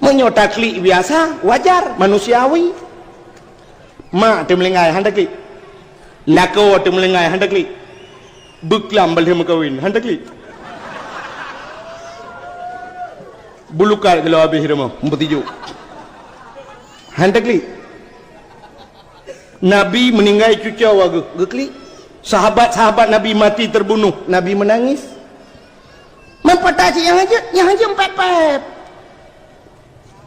Menyotakli biasa, wajar, manusiawi. Mak tu melengai handakli. Lako tu melengai handakli. Beklam balik kawin handakli. Bulukar kalau habis rumah, bertijuk. Handakli. Nabi meninggal cucu wagu, gekli. Sahabat-sahabat Nabi mati terbunuh, Nabi menangis. Mempatasi yang aja empet-pet.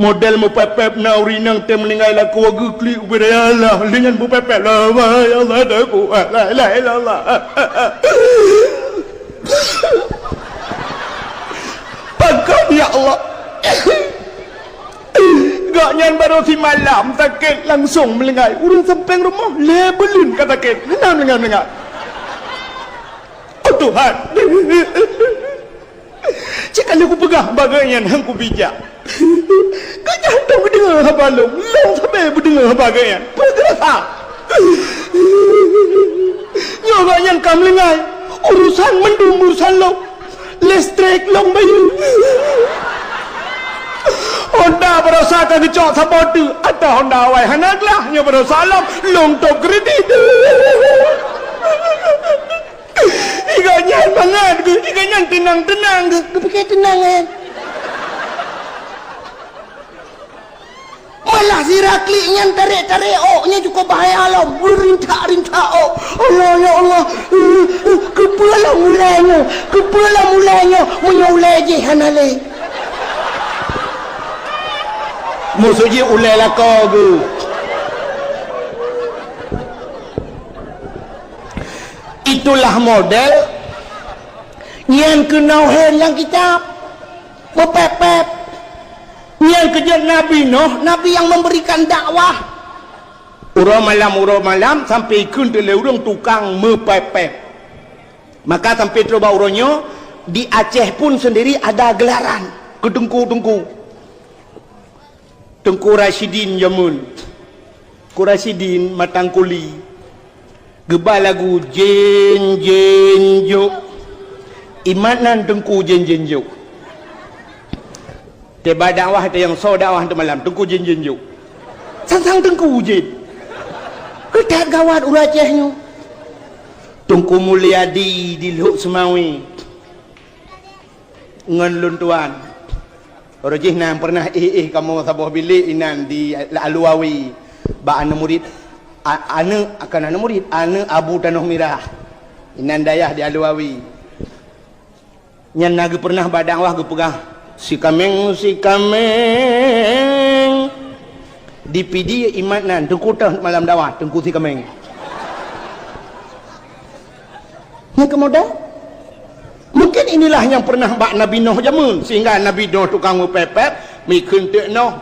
Model mupepep na urinang tem meninggal laku wagu kli ubaya Allah dengan mupepep la ya Allah daku la ilaha illallah. Pakam ya Allah. Gak nyan baru si malam sakit langsung melengah urun sempeng rumah lebelin kata sakit henang melengah oh Tuhan. Jika aku pegang bagaian aku bijak kau jantung dengar balong long sampai berdengar bagaian bergerak nyoga yang kam lengai urusan mendung urusan long listrik long bayu Honda berusaha ke kecok sabotu atau Honda awal hanaglah nya berusaha long tok kredit iganya banget iganya tenang-tenang kepikir tenang kan malah si Rakli yang tarik-tarik nya cukup bahaya alam rintak-rintak Allah ya Allah kepala mulanya menyulai je hanale musuhnya ulai lah kau ke itulah model yang kenal yang kitab mepepep yang kejadian Nabi Nuh, Nabi yang memberikan dakwah urang malam sampai ikun telurung tukang mepepep maka sampai terubah urangnya di Aceh pun sendiri ada gelaran Tengku Rashidin Jamun Rasidin Matangkuli gebal lagu jen jo imanan Tengku jen jo tiba dakwah ada yang so dakwah tu malam Tengku jen jo sang Tengku jen ketat gawat uracehnya Tengku Mulyadi di Luk Semawi ngan luntuan Rojih nan pernah kamu sabuh bilik inan di Aluawi ba ana murid ana akan ana murid ana Abu Tanah Mirah inan dayah di Aluawi nyan naga pernah badakwah ge pegah si kameng di PD imat nan Tengku tah malam dakwah Tengku si kameng ni kemudian mungkin inilah yang pernah bak Nabi Nuh jamun sehingga Nabi Nuh tukang pepep mikun tek noh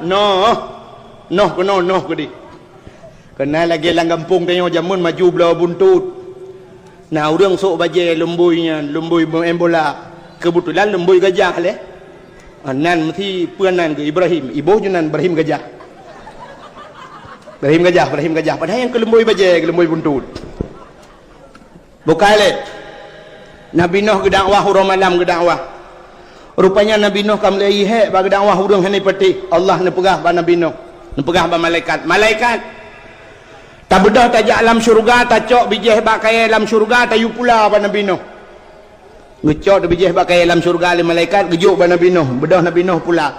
kedi kena lagi lang kampung tengok jamun maju belah buntut nah urang sok baje lembui embola kebetulan lembui gajah leh nan mesti puanan ke Ibrahim ibu junan Ibrahim gajah padahal yang ke lembui baje ke lembui buntut bukan leh Nabi Nuh gedakwah hurung malam gedakwah rupanya Nabi Nuh kam lei he ba gedakwah hurung hani peti Allah ne pegah ba Nabi Nuh ne pegah ba malaikat tak bedah tajak alam syurga tak cok bijih ba kaya alam syurga tayu pula ba Nabi Nuh ngecok bijih ba kaya alam syurga le malaikat gejuk ba Nabi Nuh bedah Nabi Nuh pula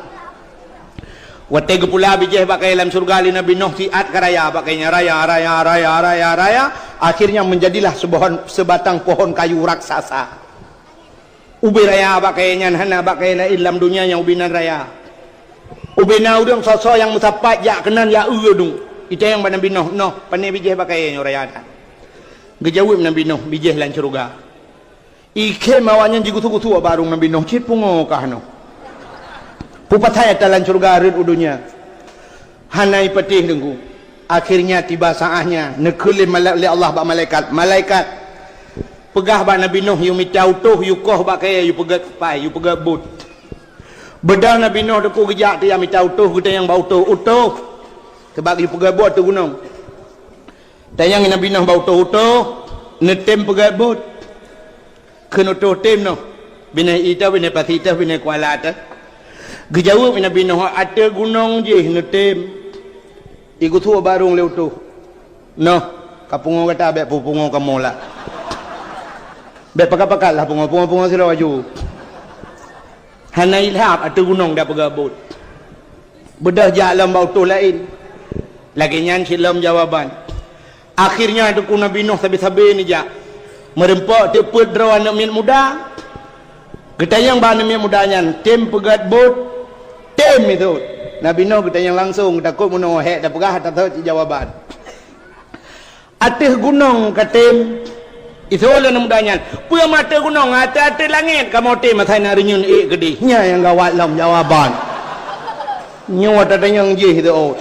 wate ge pula bijih ba kaya alam syurga le Nabi Nuh tiat karaya ba kayanya raya akhirnya menjadilah sebatang pohon kayu raksasa ubi raya bakainya hana bakainya ilam dunia yang ubinan raya ubina udang sosok yang musapat ya kenan ya udung itu yang Nabi Nuh pandai bijih bakainya raya gejawib Nabi Nuh bijih lan syurga ike mawanya jigutu-gutu barung Nabi Nuh cipungo kahno pupataya talan syurga rid udunya hanai petih dengku akhirnya tiba saatnya nekulim oleh Allah bak malaikat pegah bak Nabi Nuh yu mitautuh yu koh bak kaya yu pegat pai yu pegat but bedah Nabi Nuh deku gejak tu yang mitautuh kita yang bau utuh sebab yu pegat but tu gunung tayang Nabi Nuh bau utuh netem pegat but kena utuh tem no bina ita bina pasita bina kuala ta Gejawab Nabi Nuh, ada gunung je netem. Iku tu barung leu tu. Noh, kapungo kata abek pupungo kamu lah. Bek pakat-pakat lah pungo sira waju. Hanai lap ada gunung dah bergabut. Bedah jalan bau tu lain. Lagi nyan silam jawaban. Akhirnya ada ku Nabi Nuh sabi-sabi ni jak. Merempak tepet draw anak mian muda. Ketayang ba anak mian muda nyan, tem pegat bot. Tem itu. Nabi Nuh ketayang langsung takut muno hek dah pegah tak tahu jawaban. Atih gunung katem. Itu oleh muda nyan. Puya mata gunung ate langit kamu tem matai na renyun gede. Nya yang gawat lam jawaban. Nyawa tatayang je itu oh.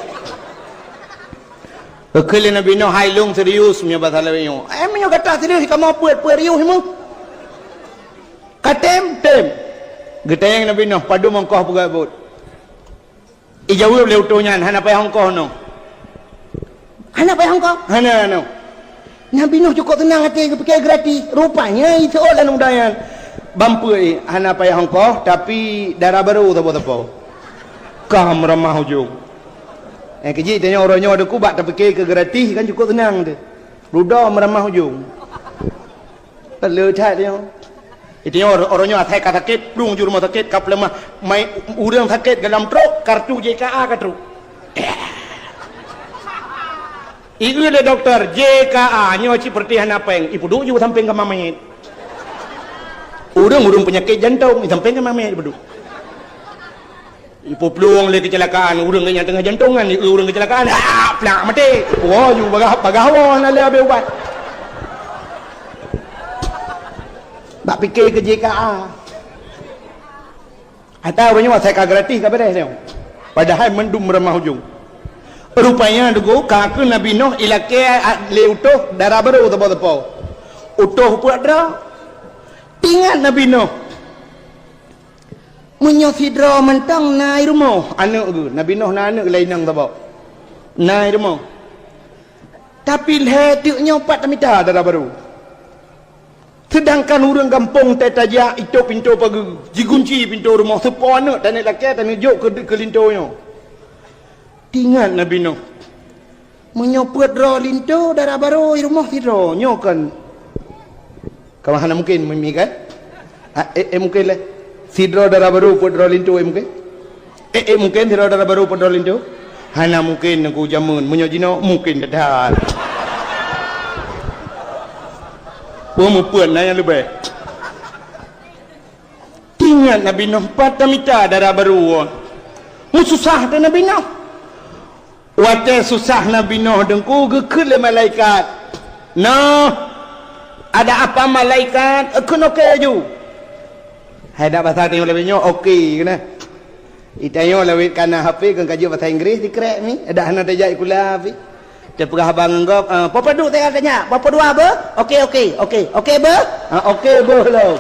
Kekali Nabi Nuh hailung serius punya bahasa lain. Emangnya kata serius kamu puat riuh mu. Katem tem. Getayang Nabi Nuh padu mongkoh pegabut. Ijawab leu tu nyan hana pai hongkoh no. Hana pai hongkoh? Hana no. Nabi Nuh cukup tenang hati pakai gratis. Rupanya itu orang mudayan. Bampui hana pai hongkoh tapi darah baru tapo-tapo. Kam ramah hujung. Keji tanya orangnya ada kubat tapi ke gratis kan cukup tenang tu. Ruda meramah hujung. Perlu tak dia. Itu orangnya atai kata sakit, belum juru rumah sakit kap lemah mai urang sakit dalam truk kartu JKA ka truk. Iku le doktor JKA nyo seperti hanapeng. Ipu du ju samping ke mamait. Urang penyakit jantung samping ke mamait bedu. Ipu peluang le kecelakaan urang yang tengah jantungan urang kecelakaan plak mati. Oh ju bagawan le abe ubat. Bak fikir ke JKA. Atau orangnya saya kagak gratis ke beres dia. Padahal mendum meramah hujung. Rupanya dugo kakak Nabi Nuh ilake le utuh darah baru tepo-tepo. Utuh puat dah. Tingat Nabi Nuh. Munyo sidra mentang nai rumah anak ke. Nabi Nuh na anak lain nang tepo. Nai rumah. Tapi letiknya 4 meter darah baru. Sedangkan orang kampung tetajak itu pintu pagi digunci pintu rumah sepo anak tanah laki tanah jok ke lintonya. Tingat Nabi Nuh. Menyopet ro linto darah baru rumah sidra nyokan. Kamu hana mungkin mimi kan? Mungkin lah. Sidra darah baru put ro linto mungkin. Mungkin sidra darah baru put ro linto. Hana mungkin aku jamun menyojino mungkin dah. Pemupun yang lebih. Ingat Nabi Nuh 4 meter darah baru. Susah dah Nabi Nuh. Waktu susah Nabi Nuh dengku gekut le malaikat. Nuh, ada apa malaikat? Aku okey ju. Ada bahasa tengok lebih nyo okey kena. Itayo lewat kana HP kan kaji bahasa Inggeris dikrek ni. Ada hana dajak kula fi. Dia perah abang engkau, papa duk saya tanya, papa dua apa? Okey be? Okey be lo.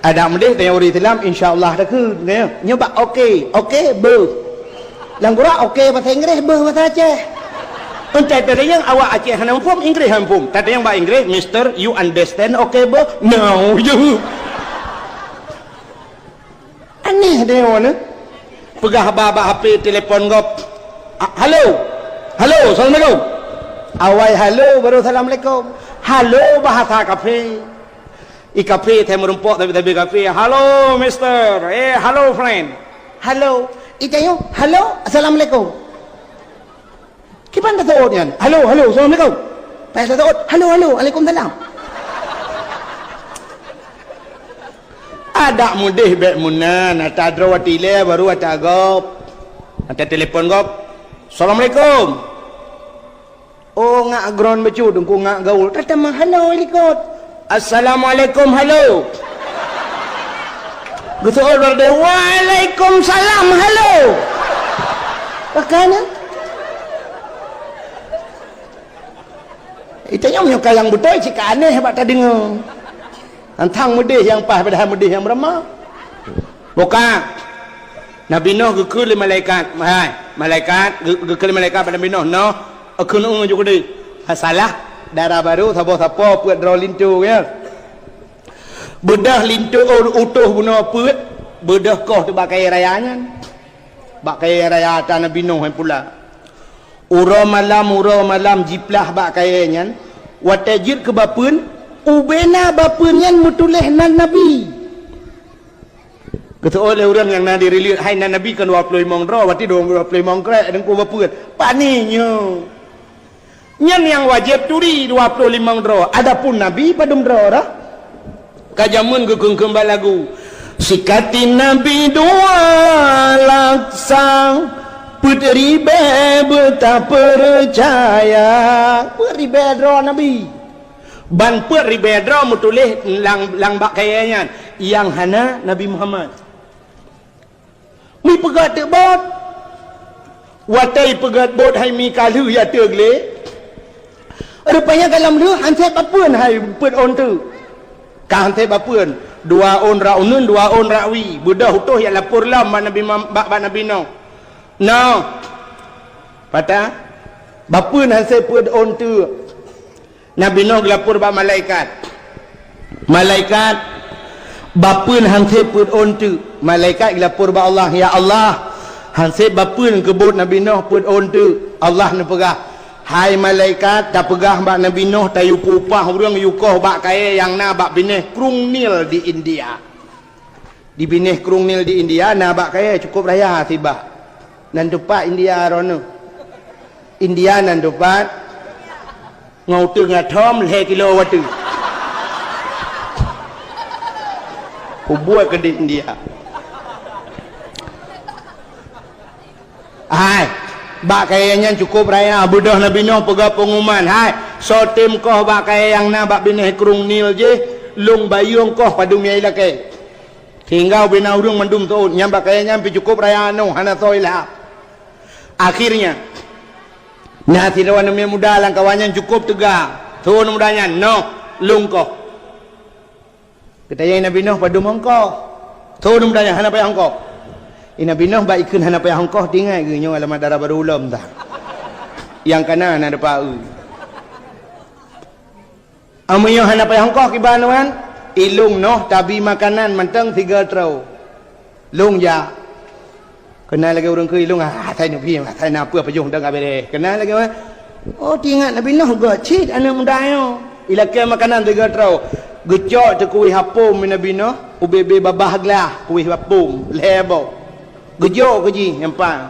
Ada mendih tanya orang Islam, insyaAllah dah ke, nyoba okey be. Langgura okey bahasa Inggeris, be bahasa Aceh. Entah ada yang awak Aceh hana faham Inggeris hampum. Tak ada yang bahasa Inggeris, Mister, you understand okey be? No, you. Aneh dia mana? Pegah abah HP telefon gop. Halo, assalamualaikum. Awai halo baru assalamualaikum. Halo bahasa kafe. Kafe saya merumpok tapi kafe. Halo Mister, halo friend. Halo, itayo. Halo, assalamualaikum. Kipan dah tahu ni? Halo, assalamualaikum. Pasal tahu. Halo, waalaikumsalam. Ada mudih bet munan. Ada drawati le baru ada gop. Ada telefon gop. Assalamualaikum. Oh ngak ground becu dengku ngak gaul. Tata mah halo ikut. Assalamualaikum halo. Betul berde. Waalaikumsalam halo. Pakana. Itanya menyukai yang betul jika aneh hebat tadi dengar. Antang mudih yang pas padahal mudih yang beramah. Bukan. Nabi Nuh gekul malaikat. Malaikat gekul malaikat pada Nabi Nuh. Nuh, aku nak juga deh. Salah darah baru siapa-siapa puat draw lintu ya. Bedah lintu utuh guna puat Berdekoh tu bakai rayanya. Bakai raya atas Nabi Nuh pula. Ura malam jiplah bakainya. Watajir ke bapun. Ubena bapunnya mutuleh nan Nabi. Kata oleh orang yang nak dirilis. Hai nan Nabi kan 25 roh. Wati 25 krek. Dan ku bapun. Paninya. Nyan yang wajib turi 25 roh. Adapun Nabi padum roh dah. Kajamun ke kembal lagu. Sikati Nabi dua laksang putri beta percaya putri bedro Nabi ban putri bedro mutulih lang bak kayanya yang hana Nabi Muhammad mi pegat bot watai pegat bot hai mi kalu ya tegle rupanya dalam lu hansai bapun hai put on tu kan hansai bapun dua on raunun dua on rawi budah utuh yang lapor lah Nabi Nabi no patah bapa nak seput on tu Nabi Nuh lapor ba malaikat bapa hang seput on tu malaikat lapor ba Allah ya Allah hang sep bapa kebut Nabi Nuh put on tu Allah nak pegah hai malaikat tak pegah ba Nabi Nuh tayu pupah urang yukoh ba kaya yang na ba bineh Krung Nil di India di bineh Krung Nil di India na ba kaya cukup raya tiba nan tepat India rono India nan tepat ngau tu ngathom le kilo watu buat ke di India hai bak kayanya cukup raya budah Nabi Nuh pegah pengumuman hai so tim koh bak kaya yang na bak bineh Krung Nil je lung bayung koh padum yai lake tinggal bina urung mendum tu nyam bak kayanya pi cukup raya no hana toilah akhirnya nah tirawan namanya muda lang kawannya cukup tegak tu mudanya no lung koh ketayai Nabi Nuh padum hongkoh tu mudanya hana payah hongkoh Nabi Nuh ba ikun hana payah hongkoh tinggal ke nyo alamat darah baru ulam dah yang kanan ada pau amunyo hana payah hongkoh kibanuan ilung noh tabi makanan mentang 3 trau lung ya kenal lagi orang ke ilung thai nak pi thai na apa pajung dah gabe kenal lagi oh tinggal Nabi Nuh go cit anak muda yo ilakai makanan 3 trau gecok te kuih hapum Nabi Nuh ubebe babah glah kuih hapum lebo gejok keji nampak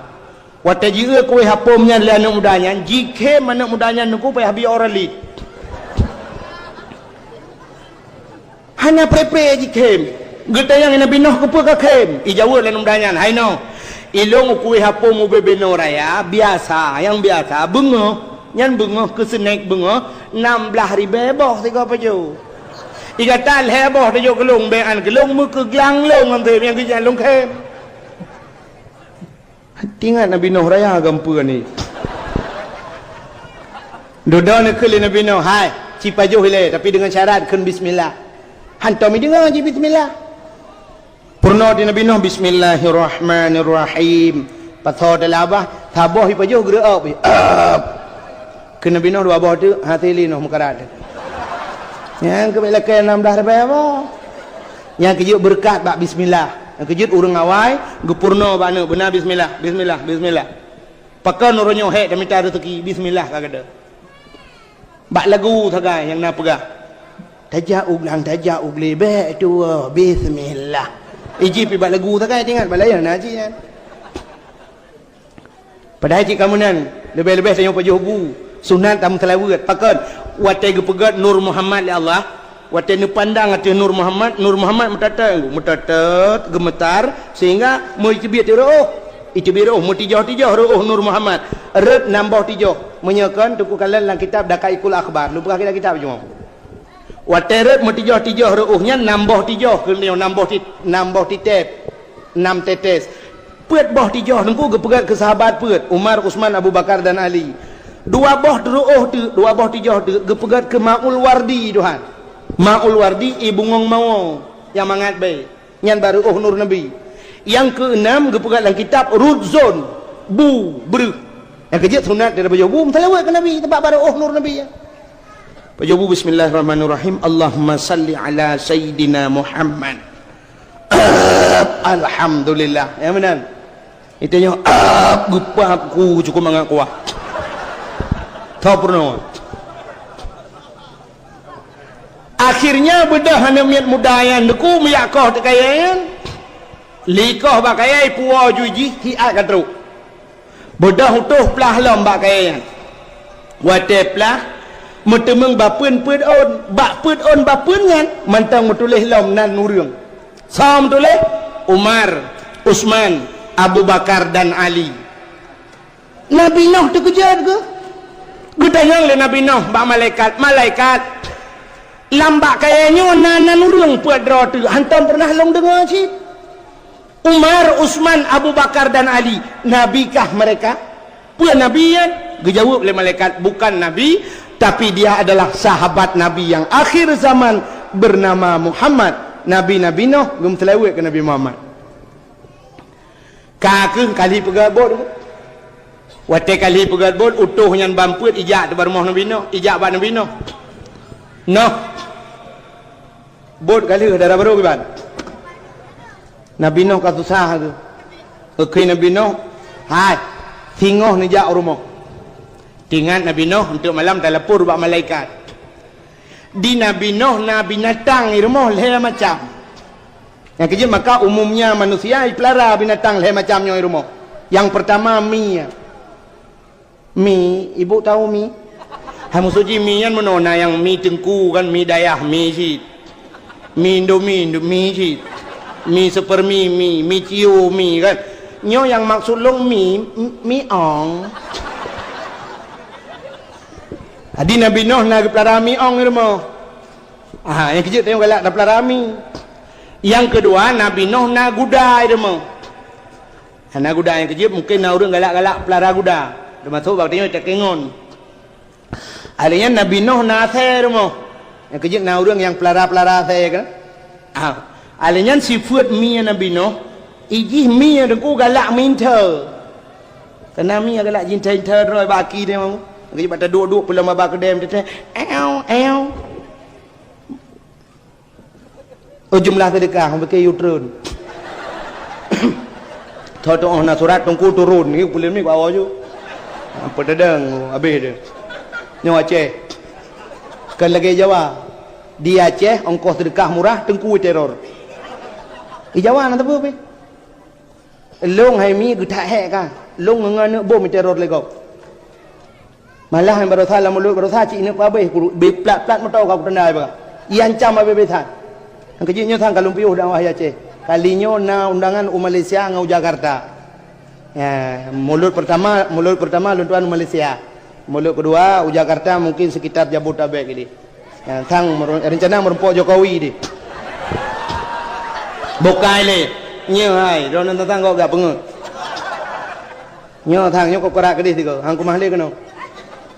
wata jira kuih hapumnya le anak mudanya jike anak mudanya nuku payah bi orali hanya prepare jike geta yang Nabi Nuh ke ka kem ijawa le anak mudanya hai no ilung kuih hapum ubebe no raya biasa yang biasa bengoh nyan bengoh ke senek bengoh 16,000 boh tiga paju igatan heboh te yo kelung be an kelung mu ke glang long am te yang ke jan long kem tinggal Nabi Nuh raya gampu ni dodo ni kali Nabi Nuh hai cipajuh le tapi dengan syarat kun bismillah hantam dengar je bismillah purna di Nabi Nuh bismillahirrahmanirrahim patho dalabah taboh ipajuh gerak ke Nabi Nuh dua boh tu hatili Nuh mukarat yang kebelakan 16 apa yang kejut berkat bak bismillah yang kejut urang awai gepurno bana benar bismillah pakai nuronyo hek dan minta rezeki bismillah kagada bak lagu thagai yang na pegah tajaub lebe tu bismillah iji pi bak lagu thagai tinggal balaya naji kan padahal cik kamu nan lebih-lebih saya pajuh sunat tam telawat pakai watai gepegat Nur Muhammad ya Allah watai ni pandang ati Nur Muhammad metatat gemetar sehingga mau icibit roh mutijah roh Nur Muhammad red nambah tijah menyakan tuku kalan dalam kitab Dakaikul Akhbar lupa kita kitab cuma watai red mutijah rohnya nambah tijah kena nambah titep 6 tetes pet boh tijah nunggu gepegat ke sahabat pet Umar Utsman Abu Bakar dan Ali dua boh tijah gepegat ke Ma'ul Wardi Tuhan Ma'ul Wardi ibu ngong mau yang mangat baik nyan baru Nur Nabi yang keenam gepegat dalam kitab Rudzon yang kejut sunat dari bajubu telawat ke Nabi tempat baru Nur Nabi ya bajubu bismillahirrahmanirrahim Allahumma salli ala Sayyidina Muhammad Alhamdulillah. Ya benar. Itunya gupap ku cukup mangak kuah. Tahu pernah. Akhirnya bedah hana miat mudayan deku miyakoh tekayan. Likoh bakayai puwa juji hiat kadru. Bedah utuh pelah lom bakayan. Wate pelah mutemeng bapun put on, bak put on bapun kan mantang mutulih lom nan nurung. Sam tulih Umar, Utsman, Abu Bakar dan Ali. Nabi Nuh terkejut ke? Gudanyang le Nabi Nuh bak malaikat lambak kayaknya nan nurung put dro tu hantam pernah long dengar sih. Umar, Utsman, Abu Bakar dan Ali, nabikah mereka? Bukan nabi kan? Dijawab oleh malaikat, bukan nabi, tapi dia adalah sahabat nabi yang akhir zaman bernama Muhammad. Nabi Nuh belum terlewat ke Nabi Muhammad. Kakek kali pegabut. Wate kali pegabut utuh yang bamput ijak di rumah Nabi Nuh, ijak bab Nabi Nuh. Noh. Bot kali darah baru kiban. Nabi Nuh kata susah tu. Okey Nabi Nuh, hai, tingoh ni jak rumah. Tingat Nabi Nuh untuk malam telepon bak malaikat. Di Nabi Nuh, Nabi binatang di rumah leh macam. Yang kerja maka umumnya manusia pelihara binatang leh macamnya di rumah. Yang pertama mi. Mi, ibu tahu mi? Hamu suci mi kan menona yang mi tengku kan mi dayah mi sit. Mi Indomie mi sit. Mi super mi ciu mi kan. Nyo yang maksud long mi ong. Adi Nabi Nuh nak pelihara mi ong di rumah. Yang kejut tengok galak dah pelihara mi. Yang kedua Nabi Nuh nak kuda di rumah. Nak kuda yang kejut mungkin nak orang galak-galak pelihara kuda. Dia masuk bak tengok tak kengon. Alanya Nabi Nuh nak ase di rumah. Yang kejut nak orang yang pelihara ase kan. Alanya sifat mi Nabi Nuh, ijih mi dengku galak minta. Karena mi galak jinta-jinta roi baki dia mau. Kerja pada duduk pulang mabak kedem dia. Oh jumlah sedekah pakai U-turn. Tahu nak surat tunggu turun ni pulang ni bawa je. Apa dadang habis dia. Nyawa Aceh. Kan lagi Jawa. Di Aceh ongkos sedekah murah tengku teror. Di Jawa nak apa be? Long hai mi getak hek kan. Long ngan bom teror lego. Malah yang berusaha mulut berusaha cik nak apa be plat motor kau tendai ba. Ian cam apa betan. Yang kejutnya tang kalau piuh dak wah Aceh. Kalinya na undangan Malaysia ngau Jakarta. Ya, mulut pertama luntuan Malaysia. Mulut kedua Jakarta mungkin sekitar Jabodetabek ini. Ya, tang rencana merumpok Jokowi di. Bukai le. Nya hai, ron tang kau gak pengut. Nya tang nya kau kerak kedis tiga. Hang kumah le kena.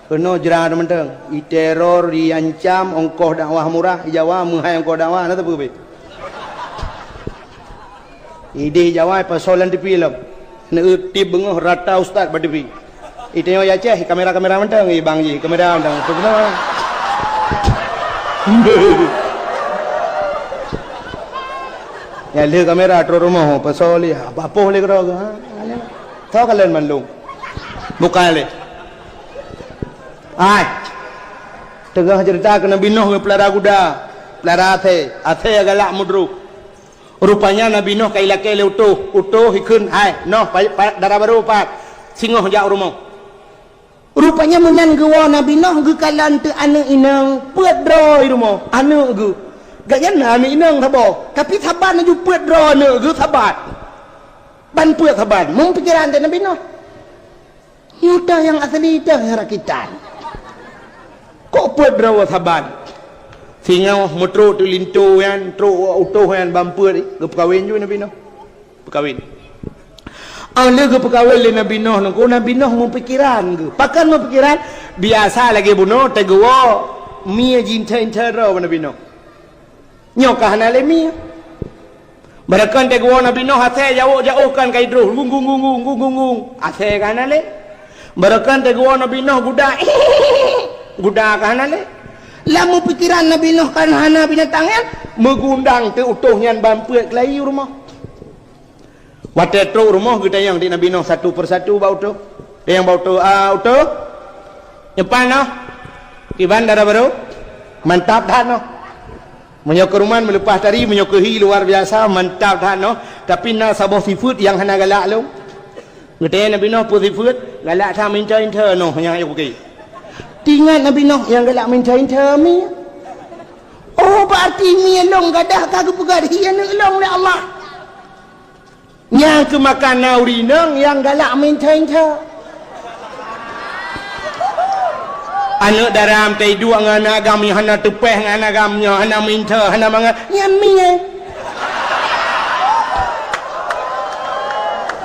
Kena jerah menteng. I teror diancam ongkos dakwah murah di Jawa menghai ongkos dakwah nak apa be? Ide Jawa persoalan TV lah. Nak tip bengah rata ustaz pada TV. Itu yang Aceh kamera menteng bang ji kamera menteng. Benar. Ya le kamera terus rumah pasal apa le kira ha. Tahu kalian mandung. Bukan le. Ai. Tengah cerita ke Nabi Nuh pelihara kuda, pelihara ate galak mudru. Rupanya Nabi Nuh kailake le utuh hikun hai Nuh darah baru pat singoh jak rumah. Rupanya menan gua Nabi Nuh ge kalan tu anak inang peut dro di rumah. Anak ge. Gak jana anak inang thabo. Tapi thaban ju peut dro anak ge thabat. Ban peut thaban. Mung pikiran tu Nabi Nuh. Nyuta yang asli dah rakitan. Kok peut dro thaban. Singa mutro tu lintu kan, tro utuh kan bampur ge perkawin ju Nabi Nuh. Perkawin. Ala ke perkawin le Nabi Nuh nangko Nabi Nuh mau pikiran ke. Pakan mau pikiran biasa lagi bunuh teguo mi jinta ro Nabi Nuh. Nyokah na le mi. Barakan teguo Nabi Nuh ase jauh kan kai dro gung. Ase kana le. Barakan teguo Nabi Nuh guda. Guda kana le. Lamu pikiran Nabi Nuh kan hana binatang kan megundang tu utuhnya bampuat kelai rumah. Watet rumah kita yang di Nabi Nuh satu persatu bau tu. Dia yang bau tu utuh. Nyepan noh. Di bandar baru. Mantap dah noh. Menyok ruman melepas tari menyokahi luar biasa mantap dah noh. Tapi na sabah seafood yang hana galak lu. Kita Nabi Nuh pun seafood galak tha minta inter noh yang ayo pergi. Tinggal Nabi Nuh yang galak minta inter mi. Oh berarti mi long gadah kagak pegadi yang long oleh Allah. Yang kemakan nauri nang yang galak minta. Anak daram tai dua dengan agam yang hana tepeh dengan agamnya hana minta hana mangat nyami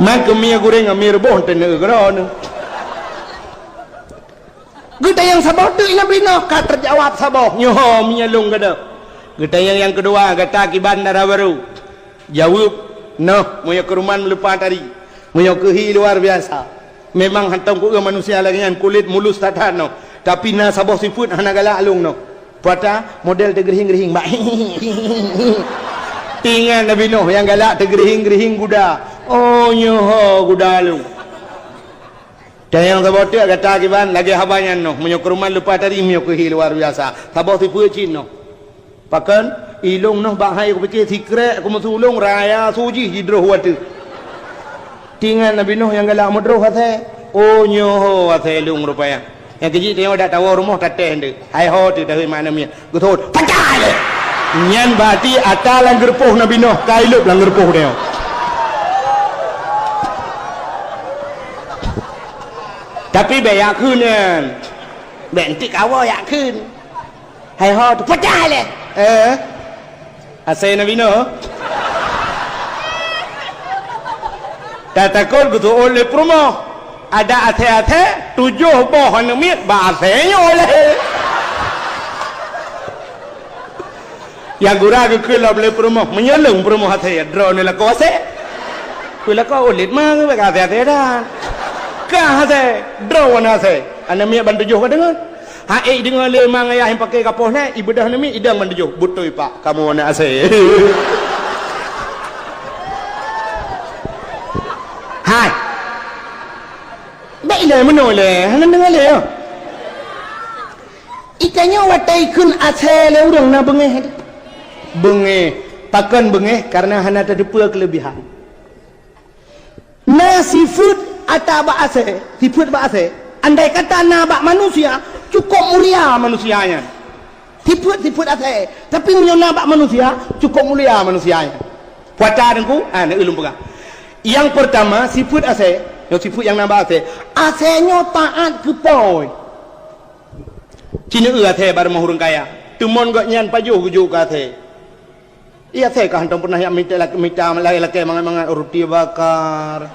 maka mi goreng mi rebon tene geron kita yang sabah tu Nabi Nuh ka terjawab sabah nyoh mi long gada kita yang kedua kata ki bandara baru jawab noh moyo ke rumah melepas tadi moyo ke luar biasa memang hantam ku manusia lagi yang kulit mulus tatano tapi na sabah seafood hana galak alung no pada model tergerihing-gerihing mbak tinggal Nabi Nuh yang galak tergerihing-gerihing kuda oh nyoh kuda alung dan yang sabah tu kata kiban lagi habanya no moyo ke rumah lepas tadi moyo ke luar biasa sabah seafood cin no pakan ilung noh bahaya aku fikir secret aku masulung raya suji hidroh watu tinggal Nabi Nuh yang galak mudroh hati oh nyoh hati ilung rupanya yang kejik tengok dah tahu rumah tateh dia hai ho tu dari mana mi gutut pecah le nyan berarti atalan gerpoh Nabi Nuh kailup lang gerpoh dia tapi bayak kunan bentik awak yak kun hai ho tu pecah le asai Nabi Nuh tak takut gitu oleh promo ada ate-ate 7 boh nemit bahasanya oleh yang gura ke lah boleh promo menyelung promo ate ya drone la ko se kula ko olit mang be ate-ate dah ka ate drone ate anemia ban 7 ka dengan hai dengan le mang ayah yang pakai kapoh na ibadah nemi idang ban 7 butoi pak kamu nak ase hai baik le menol le hang dengar le ikannya watai kun ase le urang na bengeh takkan bengeh karena hana terdepa kelebihan na seafood atau bak ase seafood bak ase andai kata na bak manusia cukup mulia manusianya seafood ase tapi menyona bak manusia cukup mulia manusianya puasa dengku nak ilmu pegang yang pertama seafood ase yang seafood yang nambah asenya taat ke poi cina ase bar mahurung kaya tumon gak nyan pajuh gujuk ase iya ase kah hantam pernah yang minta laki mangan roti bakar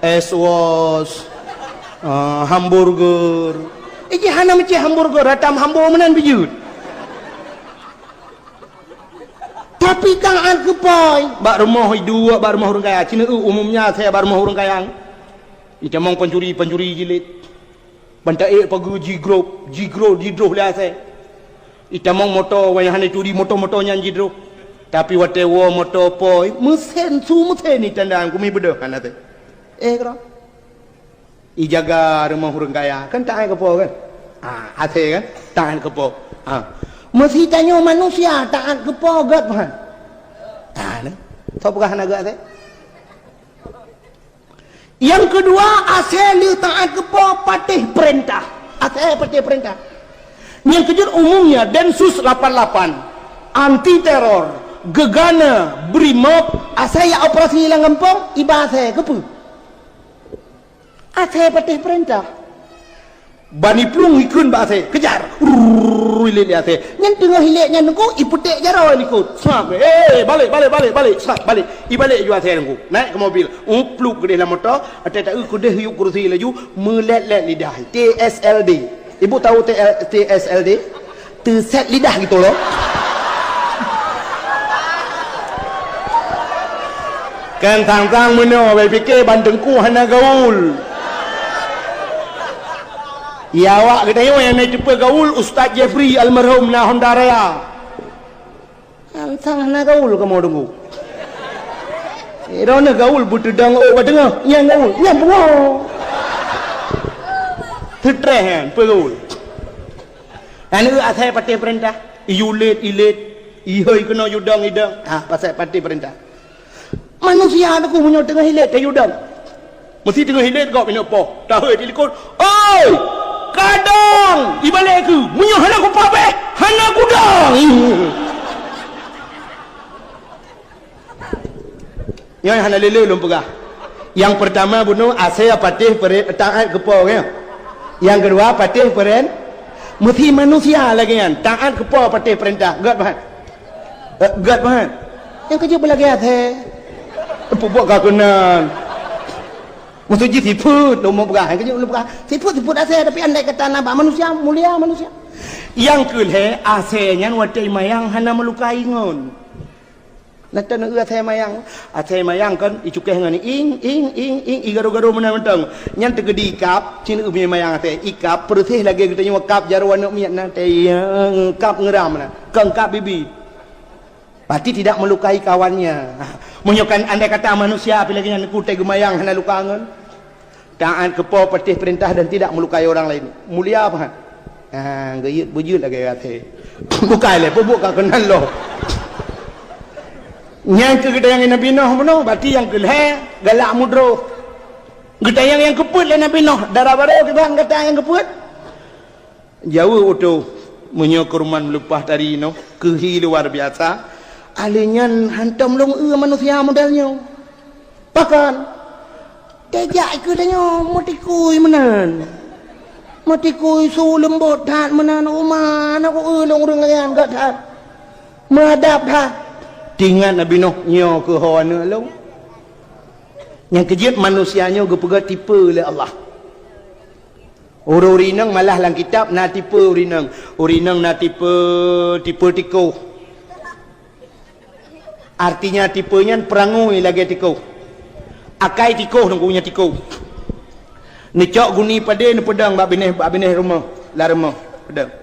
es was hamburger iki hana meci hamburger ratam hamburger menan bijut tapi taat ke poi bak rumah dua bak rumah orang kaya cina umumnya saya bak rumah orang kaya icamong pencuri jilid bantai pagu jigro lah saya icamong motor wayah hane curi motor nyan jidro tapi wate wo motor poi mesin ni tandang kumi bedah kan ate kro ijaga rumah orang kaya kan taat ke poi kan ate kan taat ke poi mesti tanya manusia taat ke poi gat kan tahu bukan agak ate yang kedua asal taat kepada patih perintah asal patih perintah yang kedua umumnya Densus 88 anti teror gegana brimob asal ya operasi hilang kampung iba asal kepu asal patih perintah bani plung ikun ba asal kejar hilik dia asal yang tengah hiliknya nunggu iputek jarau ikut smart balik smart balik ibalik ju asal nunggu naik ke mobil plug ke dalam motor ada ku deh yuk kursi laju melet-let lidah TSLD ibu tahu TSLD terset lidah gitu loh kan tang-tang meno bai fikir bandengku hana gaul Ya awak kita yang naik cepat gaul Ustaz Jeffrey almarhum na Honda Raya. Antang na gaul kamu tunggu. Rona gaul butuh dang oh dengar yang gaul yang bengau. Tertrehen pegaul. Anu asal parti perintah. Iulit ihoi kena yudang idang. Pasal parti perintah. Manusia aku punya tengah hilet ke yudang. Mesti tengah hilet kau punya apa? Tahu telefon. Oi! Kadang di balik aku punya hana aku pape hana kudang. Yang hana lele belum pegah. Yang pertama bunuh asal patih taat kepo ya. Yang kedua patih peren mesti manusia lagi kan taat kepo patih perintah. Gat bahan. Gat bahan. Yang kerja belagi asal. Buat kakunan. Mesti jadi siput, nombor berah. Kerja nombor berah. Siput asal tapi andai kata nampak manusia mulia manusia. Yang kelih asalnya watai mayang hana melukai ngon. Nata nak asal mayang kan icukeh ngani ing igaro menang-menang. Nyan tegedi ikap, cina ubni mayang asal ikap persih lagi kita nyawa kap jarwan nak miat na tayang kap ngeram na. Kengkap bibi. Pasti tidak melukai kawannya. Menyokan andai kata manusia apabila dengan kutai gemayang hana luka ngon. Taat kepo patih perintah dan tidak melukai orang lain. Mulia apa? Gayut bujut lagi kata. Bukai le, buka kenal lo. Yang kita yang Nabi Nuh benar, berarti yang kelih galak mudro. Kita yang keput le Nabi Nuh, darah baru kita kata yang keput. Jauh itu menyokurman melupah dari no kehi luar biasa. Alinyan hantam long manusia modelnya. Bahkan tejak ikutnya motikui menan. Motikui su lembut tat menan rumah aku long rengayan kat tat. Madap tat. Dengan Nabi Nuh nyo ke hawana long. Yang kejut manusianya gepega tipe oleh Allah. Urinang malah lang kitab na tipe urinang. Urinang na tipe tiko. Artinya tipenya perangui lagi tiko. Akai tiko nang punya tiko. Necok guni pada ni pedang bab bineh rumah, la rumah pedang.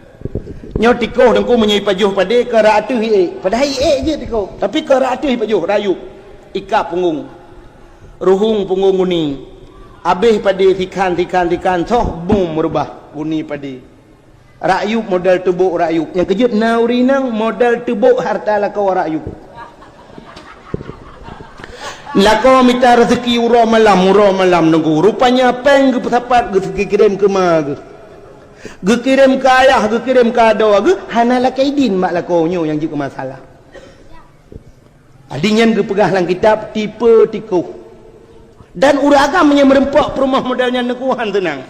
Nyo tiko nang ku menyai pajuh pada ke raatuh ie. Pada ie je tiko. Tapi ke raatuh pajuh rayu. Ikap punggung. Ruhung punggung guni. Habis pada tikan toh bum merubah guni pada. Rayup modal tubuk rayup. Yang kejut naurinang modal tubuk harta lakau rayup. Lako minta rezeki uro malam nunggu. Rupanya peng ke pesapat ke kirim ke mag. Ge kirim ke ayah, ge kirim ke ado, ge hana lakaidin mak lakonyo yang juga masalah. Adinyan ge pegah lang kitab tipe tiko. Dan uragam yang merempak perumah modalnya nekuhan tenang.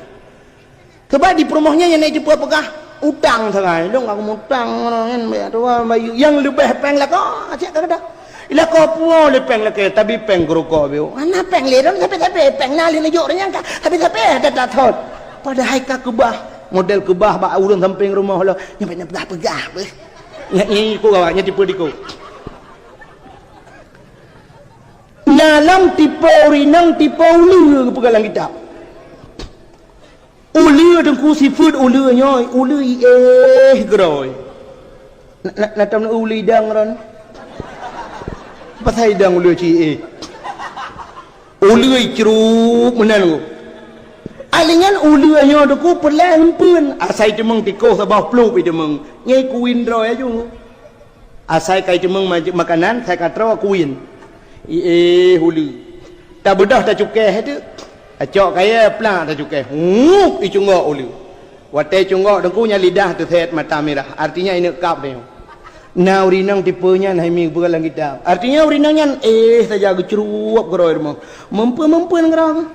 Sebab di perumahnya yang naik tipe pegah utang sangai. Dong aku utang orang yang lebih peng lako acak kada. Ila kau puo le peng leke tapi peng geroko bio. Mana peng le don tapi peng nali le jok nya tapi ada datot. Pada hai ka kebah model kebah ba ulun samping rumah lo nyampe pegah beh. Ni ku gawanya tipe diku. Dalam tipe urinang tipe ulu pegalang kitab. Ulu dengku sifut ulu nyoy ulu groi. Nak tam ulu dang ron. Pasal dang ulu ci ulu ceruk menan. Alingan ulu nyo deku perlang pun asai temeng tiko sabah pluk itu meng ngai kuin ro aja. Asai kai temeng makanan saya katro kuin. Hulu. Tak bedah tak cukai tu. Acok kaya pelang tak cukai. Icungok ulu. Watai cungok dengkunya lidah tu set mata merah. Artinya ini kap dia. Nah urinang tipenya nah mi pegalang kita. Artinya urinangnya saja gecurup ke rumah. Mempu ngerang.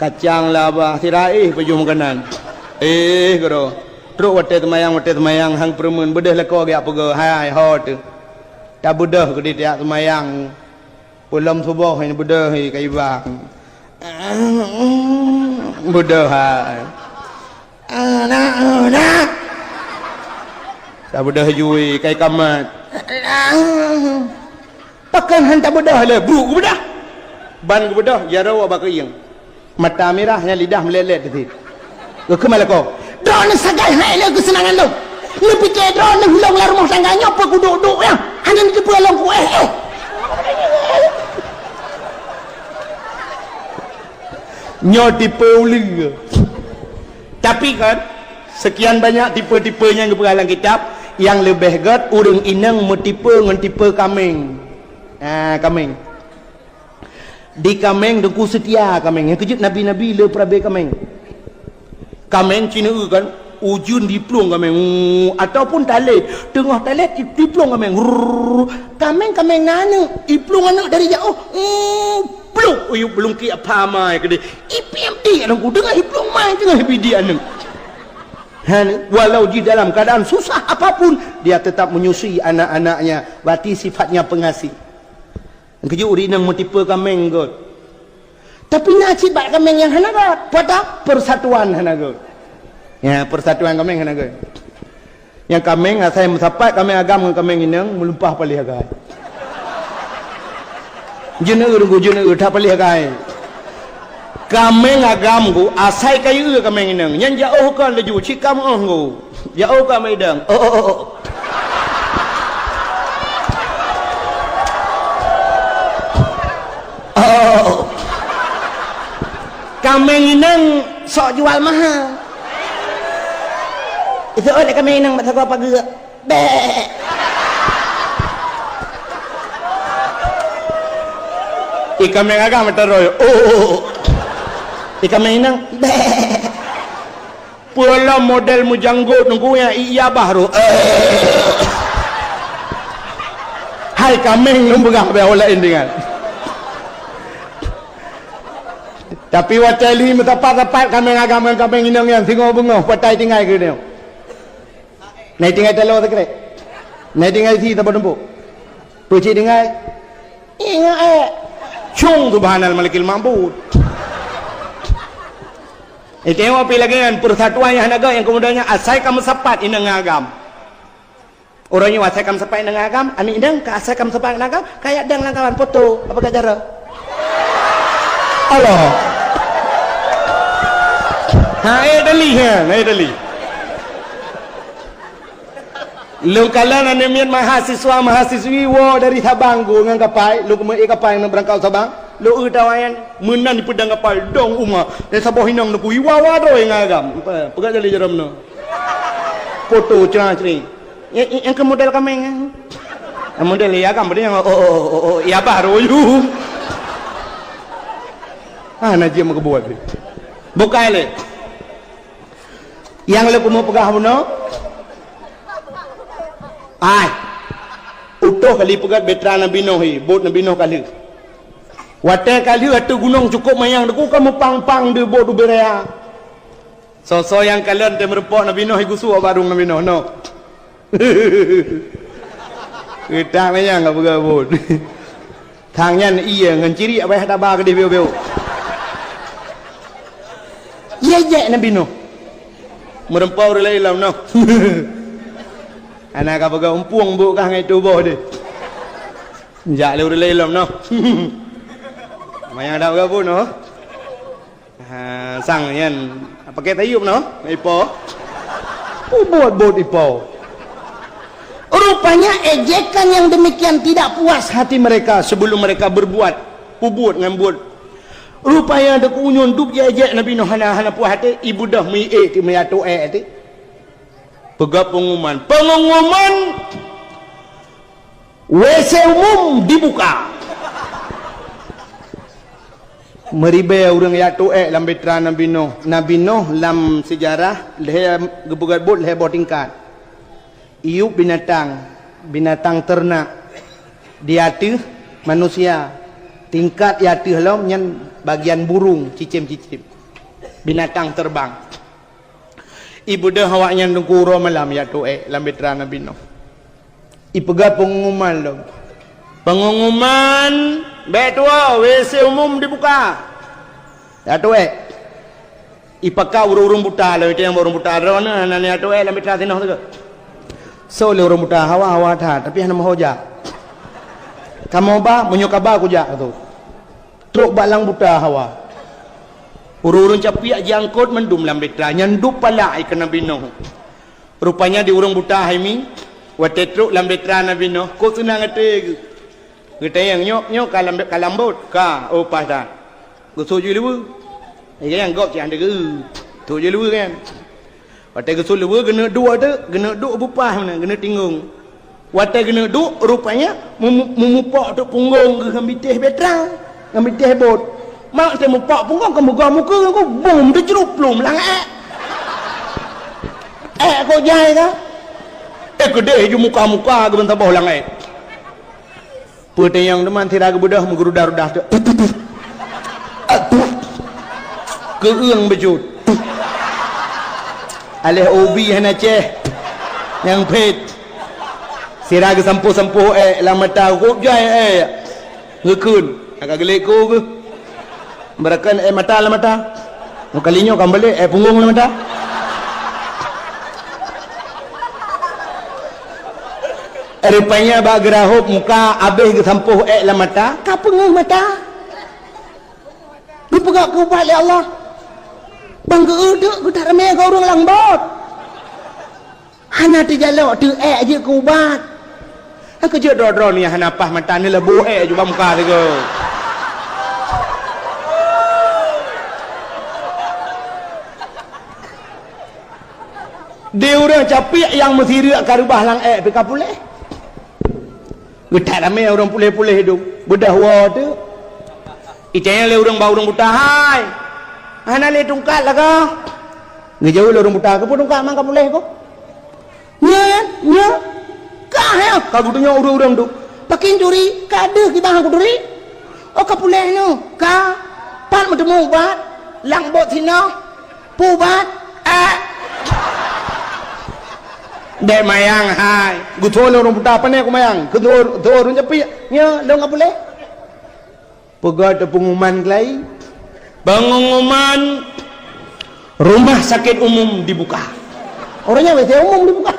Kacang laba sirai baju makanan. Gero. Teruk watai temayang hang permen bedah lah kau agak pega. Hai hot. Tak bedah ke dia temayang. Pulam subuh ini bedah kai bang. Bedah hai. Nak. Tak bedah jui kai kamat. Pakan hantar bedah le, buruk bedah. Ban bedah jaro abak yang. Mata merahnya lidah melelet tu. Ke mana kau? Drone sagai hai le kesenangan lo. Lu pikir drone hulang lah rumah tangganya apa ku duduk ya? Hanya ni tipu alam ku Nyo tipe uling. Tapi kan sekian banyak tipe-tipenya yang dalam kitab, yang lebih gat urang inang metipe ngan tipe kameng. Kameng. Di kameng dengku setia kameng. Yang kejut nabi-nabi le prabe kameng. Kameng Cina kan ujun diplong kameng ataupun tali tengah tali diplong kameng. Kameng nana diplong anak dari jauh. Plong uyu belum ki apa mai ke dia. IPMD anak ku dengar diplong mai tengah BD anak. Walau di dalam keadaan susah apapun dia tetap menyusui anak-anaknya. Berarti sifatnya pengasih. Kejut uri nang metipe kameng god. Tapi nasib bak kameng yang hanagat pada persatuan hanagat. Ya, persatuan kameng hanagat. Yang kameng saya mensapat kameng agam dengan kameng inang melumpah palih agai. Jener tak palih agai. Kameng agam ku asai kayu kameng inang. Yang jauh kan laju cikam ku. Jauh kan medang. Kameng inang sok jual mahal. Itu ada kameng inang masa apa gerak. Kameng agam teroy. Kameng inang. Pula model mujanggut nunggu yang iya baru. Hai kameng lumbegang be olah dengan. Tapi wateli metapat-tapat kameng agam dengan kameng inang yang singo bungo patai tinggal ke dia. Nai tinggal telo tak kira. Nai tinggal si tak bertempuk. Pucik tinggal. Ingat Cung subhanal malikil ma'bud. Tengok apa lagi kan persatuan yang naga yang kemudiannya asai kamu sepat inang agam. Orangnya asai kamu sepat inang agam, ani indang ka asai kamu sepat inang agam, kayak dang langkawan foto. Apa cara? Allah. Dali. Lu kalan anemian mahasiswi wo dari Sabang go ngang kapai, lu kemai kapai nang berangkau Sabang, lu utawayan menan di pedang kapal dong uma, dari Sabah hinang nu kui wawa do yang agam. Pegat jali jaram no. Foto cerah-cerih. Yang ke model kameng. Model ya agam dia yang ya baru you. Najib mau kebuat. Bukai le. Yang lu mau pegah no? Utuh kali pegat betra Nabi Nuh bot Nabi Nuh kali. Wate kali atu gunung cukup mayang deku kamu pang-pang de bot berea. So yang kalian te merepok Nabi Nuh gusu barung Nabi Nuh no. Kita mayang enggak pegat bot. Thangnya iya ngan ciri apa hada ba gede beo-beo. Ye Nabi Nuh. Merempau relai lam no. Anak apa kau umpuang buka ngai tubuh deh. Jak le relai lam no. Mayang ada apa pun no. Sang yan pakai tayub no. Ipo. Buat ipo. Rupanya ejekan yang demikian tidak puas hati mereka sebelum mereka berbuat pubut ngambut. Rupanya ada kunyun duk ejek Nabi Nuh hana puas hati ibu dah mi ti mi atu ti. Pegap pengumuman WC umum dibuka. Meribe orang atu lam betra Nabi Nuh lam sejarah leh gebugat bot leh botingkat. Iup binatang ternak diatu manusia tingkat yatu halam nyan bagian burung cicim binatang terbang. Ibu dah awaknya nungkuro malam yatu lam betra Nabi Nuh. Ipega pengumuman lo. Pengumuman betua WC umum dibuka. Yatu ipaka urung buta lo itu yang urung buta rona nani yatu lam betra Nuh tu. So le urung buta hawa tha tapi hana mahoja. Kamu ba menyokaba ku jak tu. Truk balang buta hawa. Urun capiak jangkut mendum lam betra nyandup pala ikan Nabi Nuh. Rupanya di urang buta haimi watetruk lam betra Nabi Nuh. Ko senang ate kita yang nyok kalambot ka pas dah. Go soju lewu. Yang gop cang degu. Soju lewu kan. Watai go soju lewu kena dua tu, kena duk bupah mana, kena tingung. Watai kena duk rupanya memupok tu punggung ke ngambitih betra, ngambitih bot. Mak saya mupak punggung ke muka kau bom tu cerup belum lang kau jai dah gede je muka ke bentar bawah lang putih yang teman tidak kebudah menggerudah-rudah tu keung bejut alih obi hana ceh yang pet sirag sampuh-sampuh lama tahu jai ngekun agak gelek ko ke berakan mata lah mata kalinya kan balik punggung lah mata rupanya bak gerahuk muka habis ke sampuh lah mata ka punggung mata dipegak ke ubat oleh Allah bang ke uduk ku tak ramai kau orang langbot hanya terjaluk tu je ke ubat aku je dro-dro ni hana pas mata ni lebuh juga muka dia dia orang capik yang mesti riak karubah lang pika pulih getak ramai orang pulih-pulih hidup bedah wa tu itanya le orang bau orang buta hai hana le tungkat lah kau ngejauh le orang buta ke pun tungkat mang ka pulih ko nya kah ya ka gudunya urang-urang tu pakin curi ka ada kita hang kuduri ka pulih nu ka pan medemu bat lang bot sino pubat dek mayang hai guthol orang buta apa ni aku mayang ketur orang cepi nya dong apa boleh pegat pengumuman kelai pengumuman rumah sakit umum dibuka orangnya WC umum dibuka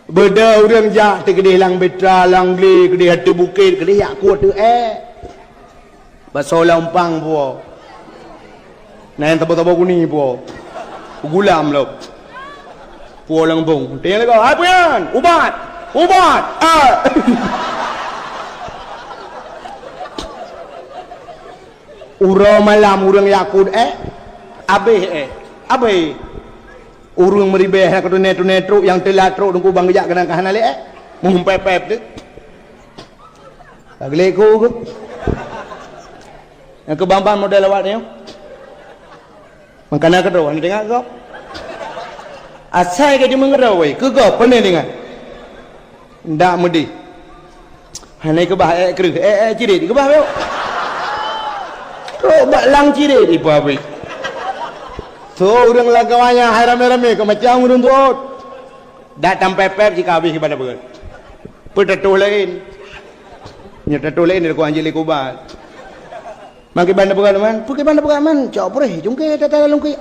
beda orang jak tegede lang betra lang gli gede hati bukit gede yak kuat tu baso lampang po nah yang tabo-tabo kuning po gulam lo pulang bung dia lagi apa yan ubat urang malam urang yakut abe urang meribeh ke netru yang telatro dengku bang gejak kena kahana le mumpepep tu agleku ke yang kebamban model awak ni makana kedua ni tengok kau asai ke dia mengerawai ke kau pernah dengar ndak mudi hanai ke bah kerih cirit ke bah yo ro bak lang cirit ibu abi so urang lagawanya haram-harame ke macam urang tu dak tampepep jika habis kepada beul petatuh lain nya tatuh lain aku anjili kubat maki banda beul man cok pureh jungke tata lungki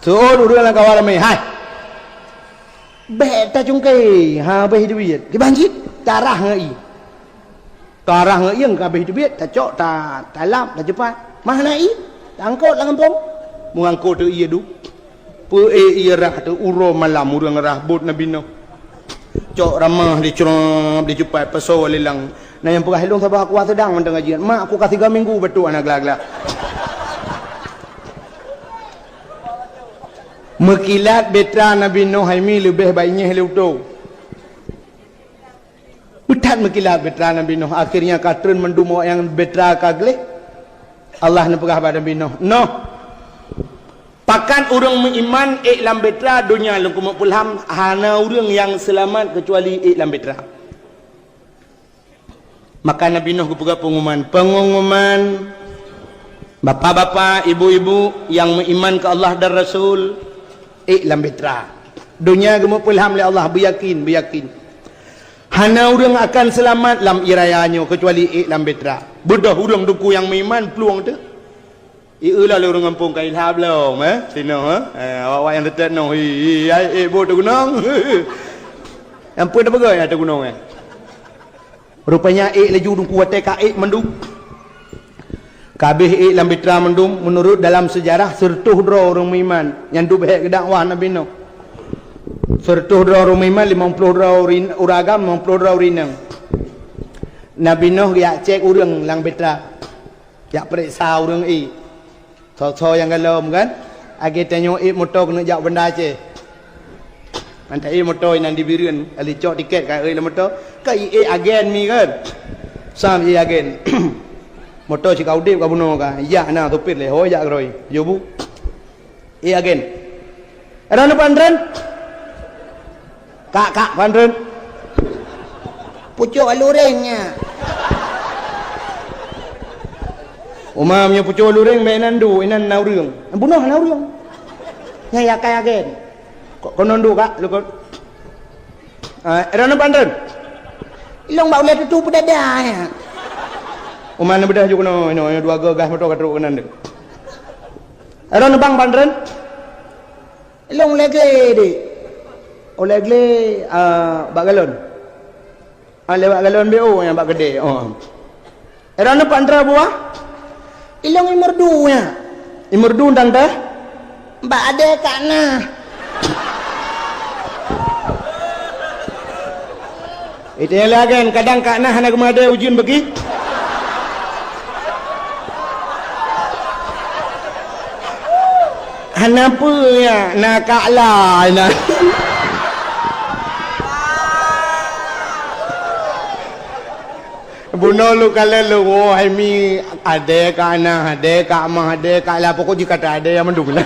so urang lagawalame hai beta jungke ha beh duit ke banjit tarah ngai yang kabeh duit tak cok tak lap tak cepat mana i angkot lang pom mengangkut tu ia du pe ia rah tu uro malam urang rah bot nabi no cok ramah di cepat dijupai peso lelang nah yang pegah hilung sabah aku sedang mendeng ngajian mak aku kasih 3 minggu betul anak gelak-gelak mekilat betra nabi no haimi lebih baiknya heleuto utat mekilat betra nabi no akhirnya katren mendumo yang betra kagle Allah ne pegah pada nabi no pakan urang mengiman iklam betra dunia lengkum pulham hana urang yang selamat kecuali iklam betra maka nabi nuh pegah pengumuman bapa-bapa ibu-ibu yang mengiman ke Allah dan Rasul iklam betra dunia gemuk pulham oleh Allah beryakin hana urang akan selamat lam irayanya kecuali iklam betra budah urang duku yang mengiman peluang tu iulah le urang kampung kai ilham lo sino awak yang tetet no bo tu gunung ampun dah pegai ada gunung rupanya laju duku watai ka mendu kabeh dalam bitra mendum menurut dalam sejarah sertuh dro orang iman yang tu behek dakwah Nabi Nuh. Sertuh dro orang iman 50 dro uragam 50 dro rinang. Nabi Nuh ya cek urang lang bitra. Ya periksa urang so yang galom kan. Agi tanya motor kena jak benda je. Mantai motor yang dibirin ali cok tiket ka motor ka agen ni kan. Sam agen. Motor si kau dip kau bunuh ka. Ya na topit le ho ya groi. Yo bu. Agen. Era nu pandren. Kak pandren. Pucuk alurengnya. Umamnya pucuk lureng mainan du inan nau reung. Bunuh nau reung. Nya ya kaya gen. Kok nondu kak lu kok. Era nu pandren. Ilong bau le tu pedada ya. Umana bedah juga no dua gagah motor katruk kanan de. Era nu bang pandren. Ilong legle de. Legle bak galon. Lewat galon BO yang bak gede. Oh. Era nu pandra buah. Ilong imerdu ya. Imerdu ndang dah. Mbak ada kana. Itu yang lagan kadang kana hana kemada ujian bagi. Hana apa ya? Nak kalah nak. Bunuh lu kalau lu hai mi ada kana ada kak mah ada kak lah pokok jika tak ada yang mendung lah.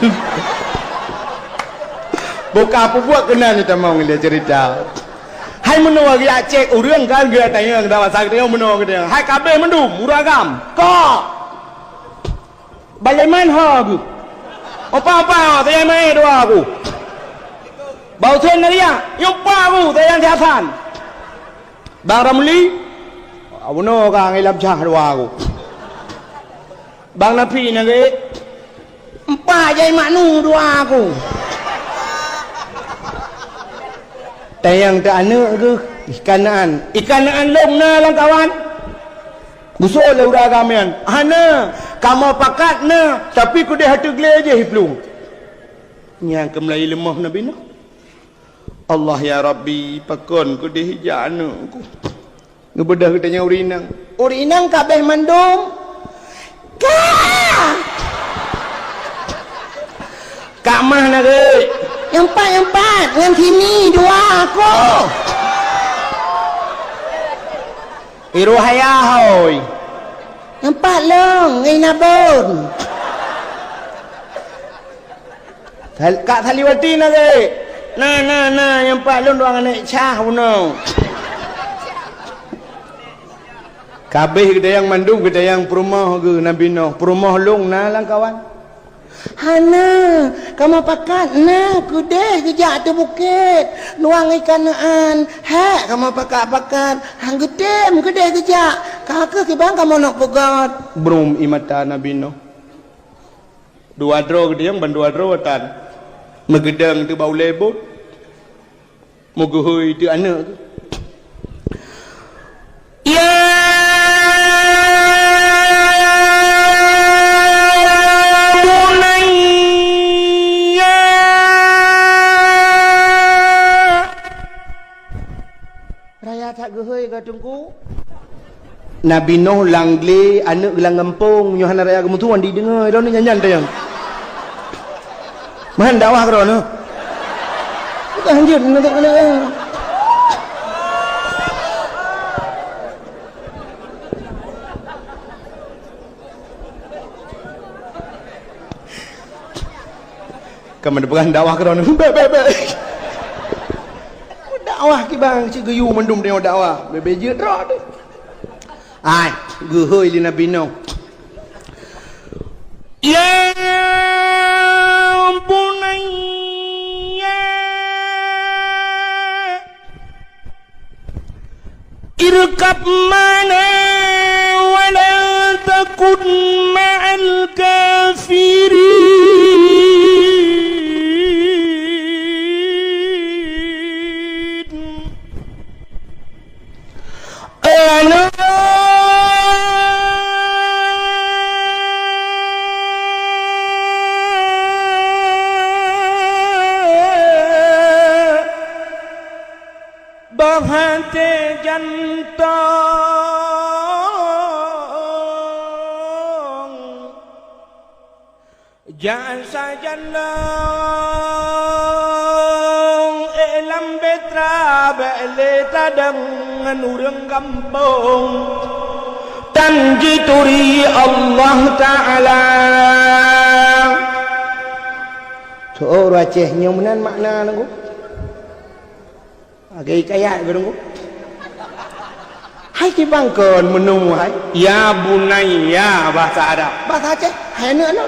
Bukan apa buat kena ni tamang dia cerita. Hai menua dia cek urang kan dia tanya dah masa dia menua dia. Hai kabeh mendung muragam. Kok bagaimana hagu? Apa saya mai doa aku. Bau sen dia, yupa aku saya jatan. Bang Ramli Abuno ka ngilam cah dua aku. Bang Napi nage empat jai maknu dua aku. Tayang tak ane ke ikanaan long na lang kawan. Busuk le udah kamian. Hana kamu pakat na tapi ku dia hatu gle je hiplung. Yang kemlai lemah Nabi Nuh. Allah ya Rabbi pakon ku dia hijanu ku. Ngebedah katanya urinang kabeh mendung kak mah nage yang empat dengan sini dua aku iru hayahoy yang empat long nginabon kak Thaliwati nage nah yang empat long doang anak cah bunuh. Kabeh kita yang mandung kita yang perumah ke Nabi Nuh perumah long na lang kawan. Hana kamu pakat na kudeh kejak tu bukit nuang ikanaan hak kamu pakat hang gedem kudeh kejak kakak kibang kamu nak pegat brum imata Nabi Nuh dua dro gede yang bandua dro tan megedang tu bau lebut muguhui tu anak tu ya tak gehoi ka tungku Nabi Nuh langle anak gelang ngempung Yohana raya kemutuan di dengar dah ni nyanyan tayang mahan dakwah karo no bukan anjir nak kena kamu bukan dakwah karo no be dakwah ki bang si geyu mendum dia dakwah bebeje dro tu ai gehoi li Nabi Nuh ya bunayya irkab mana wala takun ma'al kafirin gentong jangan saja long elam betra bele dengan urang kampung tanji turi Allah Ta'ala tu Aceh nyomunan makna nunggu agak kaya nunggu hai dibangkon menemu hai ya bunayya bahasa Arab bahasa Aceh hai nu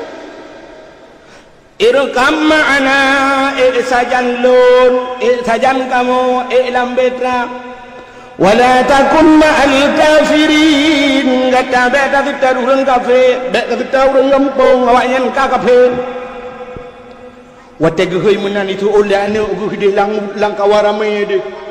irkam ma'ana sajan lun sajan kamu ilam betra wala takun ma'al kafirin kata beta kita urang kafir beta kita urang lampung awaknya kafir wate geuy meunang itu oleh anu geuy lang kawaramai deui